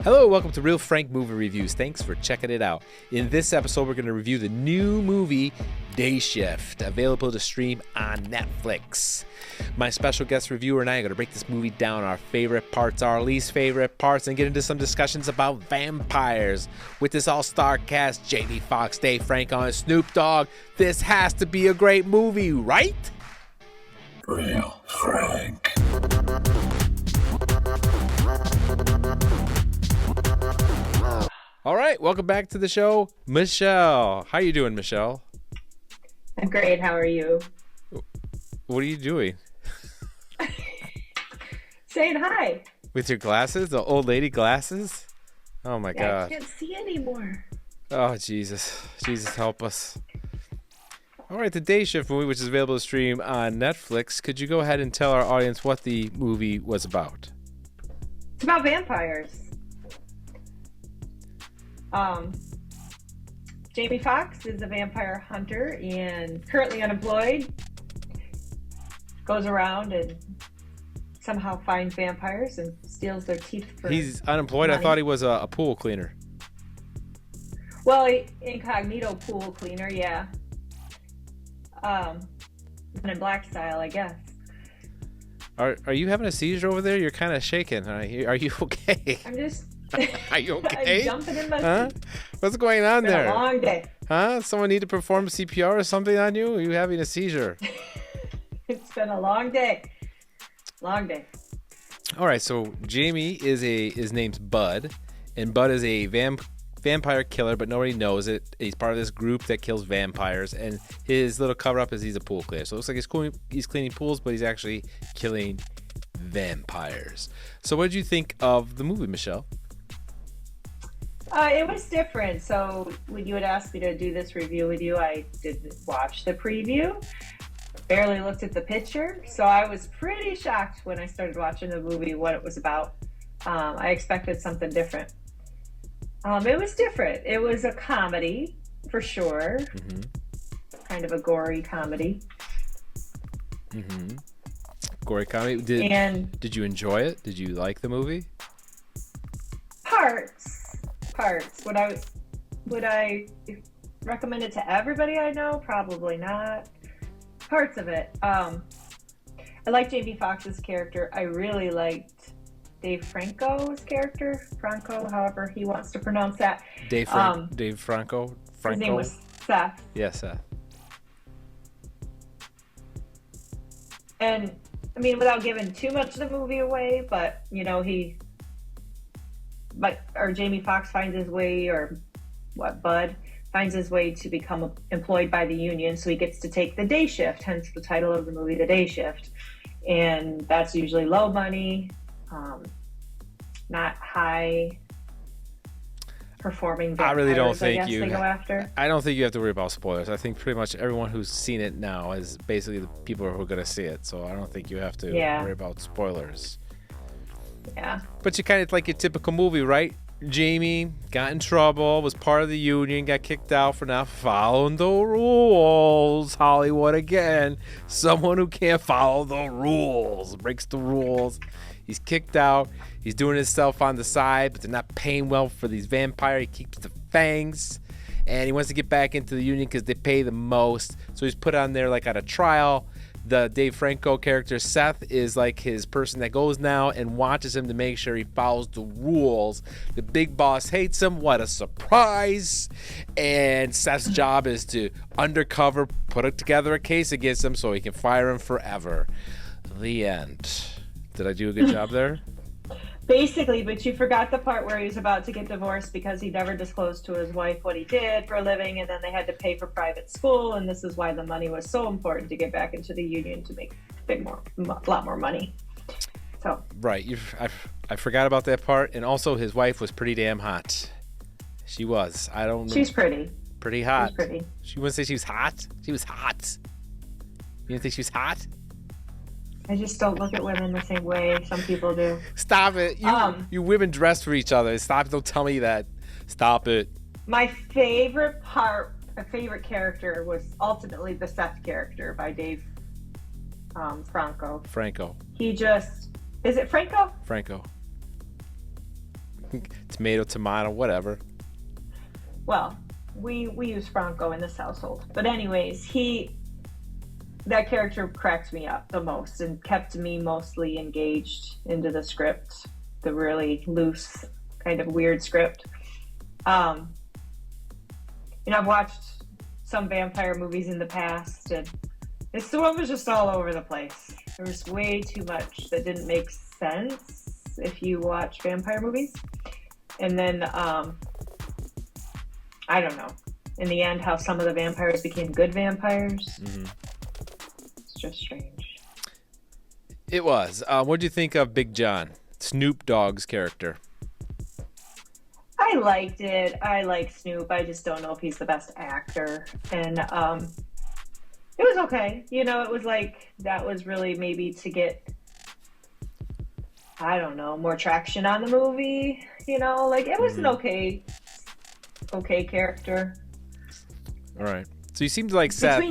Hello, welcome to Real Frank Movie Reviews. Thanks for checking it out. In this episode, we're going to review the new movie, Day Shift, available to stream on Netflix. My special guest reviewer and I are going to break this movie down, our favorite parts, our least favorite parts, and get into some discussions about vampires. With this all-star cast, Jamie Foxx, Dave Franco, and Snoop Dogg, this has to be a great movie, right? Real Frank. All right, welcome back to the show, Michelle. How you doing, Michelle? I'm great. How are you? What are you doing? Saying hi. With your glasses? The old lady glasses? Oh, my God. I can't see anymore. Oh, Jesus. Jesus, help us. All right, the Day Shift movie, which is available to stream on Netflix. Could you go ahead and tell our audience what the movie was about? It's about vampires. Jamie Foxx is a vampire hunter and currently unemployed. Goes around and somehow finds vampires and steals their teeth for He's unemployed? money. I thought he was a pool cleaner. Well, incognito pool cleaner, yeah. Men in Black style, I guess. Are you having a seizure over there? You're kind of shaking. Are you okay? I'm just... Are you okay? I'm jumping in my Huh? seat. What's going on It's been there? a long day. Huh? Someone need to perform CPR or something on you? Are you having a seizure? It's been a long day. Long day. All right, so Jamie his name's Bud, and Bud is a vampire killer, but nobody knows it. He's part of this group that kills vampires, and his little cover-up is he's a pool cleaner. So it looks like he's cleaning pools, but he's actually killing vampires. So what did you think of the movie, Michelle? It was different. So when you had asked me to do this review with you, I didn't watch the preview. Barely looked at the picture. So I was pretty shocked when I started watching the movie what it was about. I expected something different. It was different. It was a comedy, for sure. Mm-hmm. Kind of a gory comedy. Mm-hmm. Gory comedy. Did you enjoy it? Did you like the movie? Parts. Would I recommend it to everybody I know? Probably not. Parts of it. I like Jamie Foxx's character. I really liked Dave Franco's character. Franco, however he wants to pronounce that. Dave Franco. His name was Seth. Yes, Seth. And I mean, without giving too much of the movie away, but you know, Jamie Foxx finds his way, or Bud finds his way to become employed by the union, so he gets to take the day shift, hence the title of the movie, The Day Shift. And that's usually low money, not high performing vampires, I really don't think they go after. I don't think you have to worry about spoilers. I think pretty much everyone who's seen it now is basically the people who are going to see it. So I don't think you have to worry about spoilers. Yeah. But you kind of like your typical movie, right? Jamie got in trouble, was part of the union, got kicked out for not following the rules. Hollywood again. Someone who can't follow the rules, breaks the rules. He's kicked out. He's doing his stuff on the side, but they're not paying well for these vampires. He keeps the fangs, and he wants to get back into the union because they pay the most. So he's put on there like at a trial. The Dave Franco character, Seth, is like his person that goes now and watches him to make sure he follows the rules. The big boss hates him. What a surprise. And Seth's job is to undercover put together a case against him so he can fire him forever. The end. Did I do a good job there? Basically, but you forgot the part where he was about to get divorced because he never disclosed to his wife what he did for a living, and then they had to pay for private school, and this is why the money was so important to get back into the union to make a lot more money. So right, I forgot about that part, and also his wife was pretty damn hot. She was. I don't know. She's pretty. Pretty hot. She's pretty. She wouldn't say she was hot. She was hot. You didn't think she was hot? I just don't look at women the same way some people do. Stop it. You women dress for each other. Stop. Don't tell me that. Stop it. My favorite character was ultimately the Seth character by Dave Franco. Franco. Is it Franco? Franco. Tomato, tomato, whatever. Well, we use Franco in this household. But anyways, that character cracked me up the most and kept me mostly engaged into the script, the really loose, kind of weird script. I've watched some vampire movies in the past, and this one was just all over the place. There was way too much that didn't make sense if you watch vampire movies. And then, I don't know, in the end, how some of the vampires became good vampires. Mm-hmm. It's just strange. It was. What do you think of Big John, Snoop Dogg's character? I liked it. I like Snoop. I just don't know if he's the best actor. And it was okay. It was like, that was really maybe to get, I don't know, more traction on the movie. Like, it was an okay character. All right. So you seemed like Seth,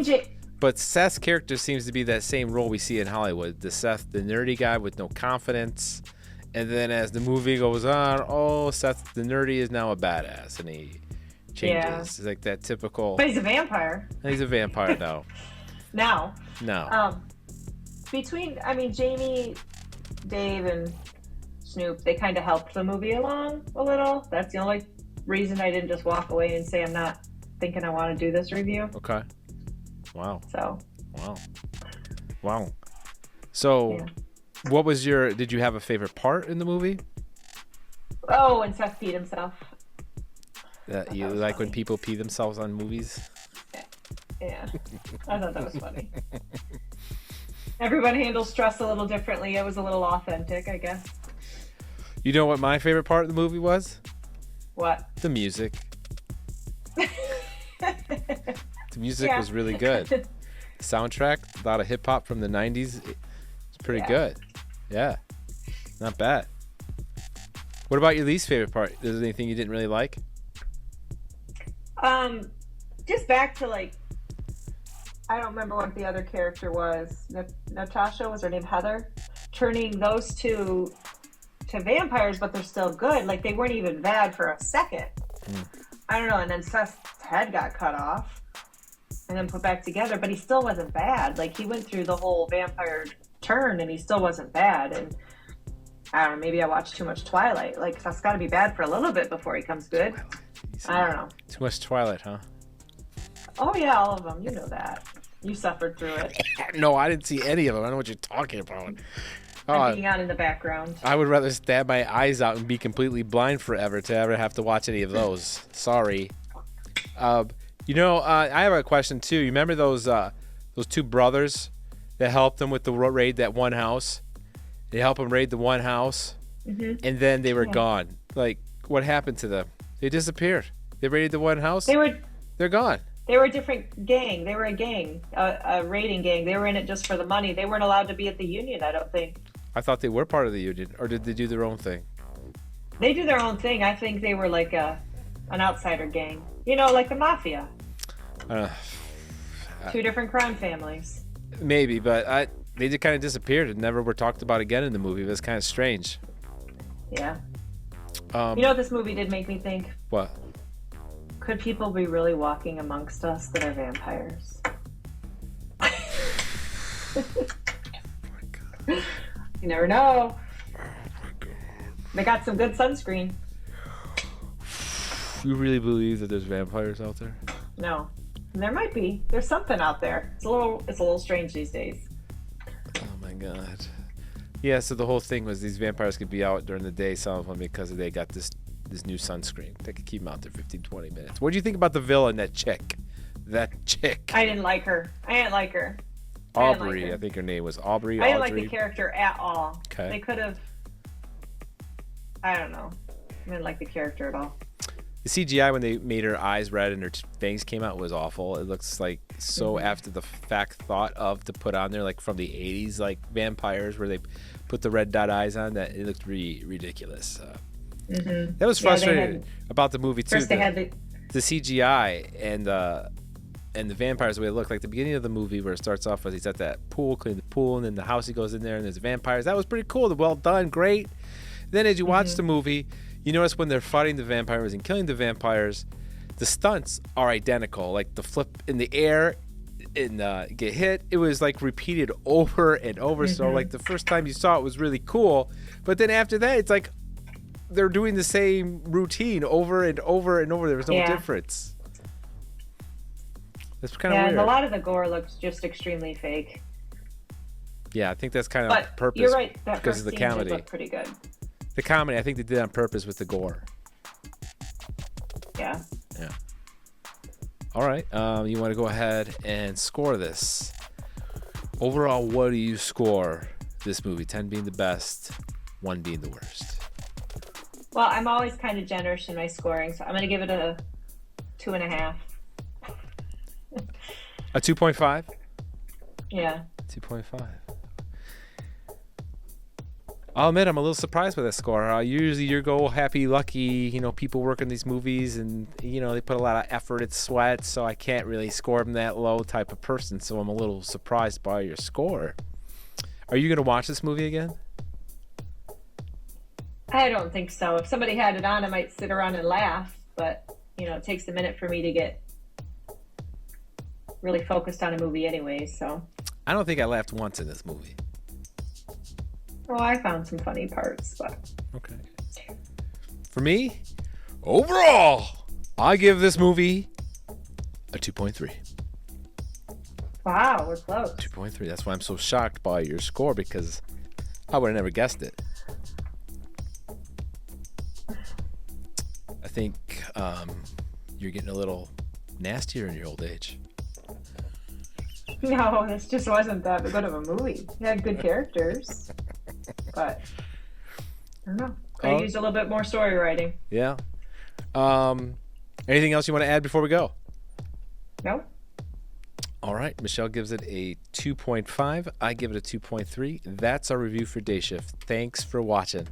but Seth's character seems to be that same role we see in Hollywood. The Seth, the nerdy guy with no confidence. And then as the movie goes on, Seth, the nerdy, is now a badass. And he changes. Yeah. It's like that typical. But he's a vampire. He's a vampire now. No. Jamie, Dave, and Snoop, they kind of helped the movie along a little. That's the only reason I didn't just walk away and say I'm not thinking I want to do this review. Okay. Wow. So. Wow. So, yeah. What was did you have a favorite part in the movie? Oh, when Seth peed himself. You like funny. When people pee themselves on movies? Yeah. I thought that was funny. Everyone handles stress a little differently. It was a little authentic, I guess. You know what my favorite part of the movie was? What? The music. The music was really good. The soundtrack, a lot of hip hop from the 90s. It's pretty good. Yeah. Not bad. What about your least favorite part? Is there anything you didn't really like? Just back to like, I don't remember what the other character was. Natasha, was her name Heather? Turning those two to vampires, but they're still good. Like, they weren't even bad for a second. I don't know. And then Seth's head got cut off and then put back together, but he still wasn't bad. Like, he went through the whole vampire turn and he still wasn't bad. And I don't know, maybe I watched too much Twilight. Like, that's got to be bad for a little bit before he comes good. I don't know. Too much Twilight, huh? Oh, yeah, all of them. You know that. You suffered through it. No, I didn't see any of them. I don't know what you're talking about. I'm being on in the background. I would rather stab my eyes out and be completely blind forever to ever have to watch any of those. Sorry. I have a question, too. You remember those two brothers that helped them with the raid that one house? They helped them raid the one house, and then they were gone. Like, what happened to them? They disappeared. They raided the one house. They're gone. They were a different gang. They were a gang, a raiding gang. They were in it just for the money. They weren't allowed to be at the union, I don't think. I thought they were part of the union, or did they do their own thing? They do their own thing. I think they were like an outsider gang. Like the mafia. Two different crime families. Maybe, but they just kind of disappeared and never were talked about again in the movie. It was kind of strange. Yeah. You know what this movie did make me think? What? Could people be really walking amongst us that are vampires? Oh my God. You never know. Oh my God. They got some good sunscreen. You really believe that there's vampires out there? No. There might be. There's something out there. It's a little strange these days. Oh my God. Yeah, so the whole thing was these vampires could be out during the day, some of them, because they got this new sunscreen. They could keep them out there 15, 20 minutes. What do you think about the villain, that chick? I didn't like her. Aubrey, I think her name was Aubrey. I didn't like the character at all. Okay. They could have, I don't know. I didn't like the character at all. The CGI when they made her eyes red and her fangs came out was awful. It looks like so after the fact thought of to put on there, like from the 80s, like vampires where they put the red dot eyes on, that it looked ridiculous. That was frustrating about the movie too. First they had the CGI and the vampires, the way it looked. Like the beginning of the movie where it starts off with he's at that pool, cleaning the pool, and then the house he goes in there and there's vampires. That was pretty cool. Well done, great. Then as you watch the movie, You notice when they're fighting the vampires and killing the vampires, the stunts are identical. Like the flip in the air and get hit, it was like repeated over and over. So like the first time you saw it was really cool, but then after that it's like they're doing the same routine over and over and over. There was no difference. That's kind of weird. And a lot of the gore looks just extremely fake. Yeah, I think that's kind of purpose. You're right. That because of the comedy. Look pretty good. The comedy, I think they did on purpose with the gore. Yeah. Yeah. All right. You want to go ahead and score this? Overall, what do you score this movie? 10 being the best, 1 being the worst. Well, I'm always kind of generous in my scoring, so I'm going to give it a 2.5. A 2.5? Yeah. 2.5. I'll admit I'm a little surprised by that score. Usually you go happy, lucky, people work in these movies and, they put a lot of effort and sweat, so I can't really score them that low type of person, so I'm a little surprised by your score. Are you going to watch this movie again? I don't think so. If somebody had it on, I might sit around and laugh, but, it takes a minute for me to get really focused on a movie anyway, so. I don't think I laughed once in this movie. Well, I found some funny parts, but. Okay. For me, overall, I give this movie a 2.3. Wow, we're close. 2.3. That's why I'm so shocked by your score, because I would have never guessed it. I think you're getting a little nastier in your old age. No, this just wasn't that good of a movie. It had good characters, but I don't know. Could have used a little bit more story writing. Yeah. Anything else you want to add before we go? No. All right. Michelle gives it a 2.5. I give it a 2.3. That's our review for Day Shift. Thanks for watching.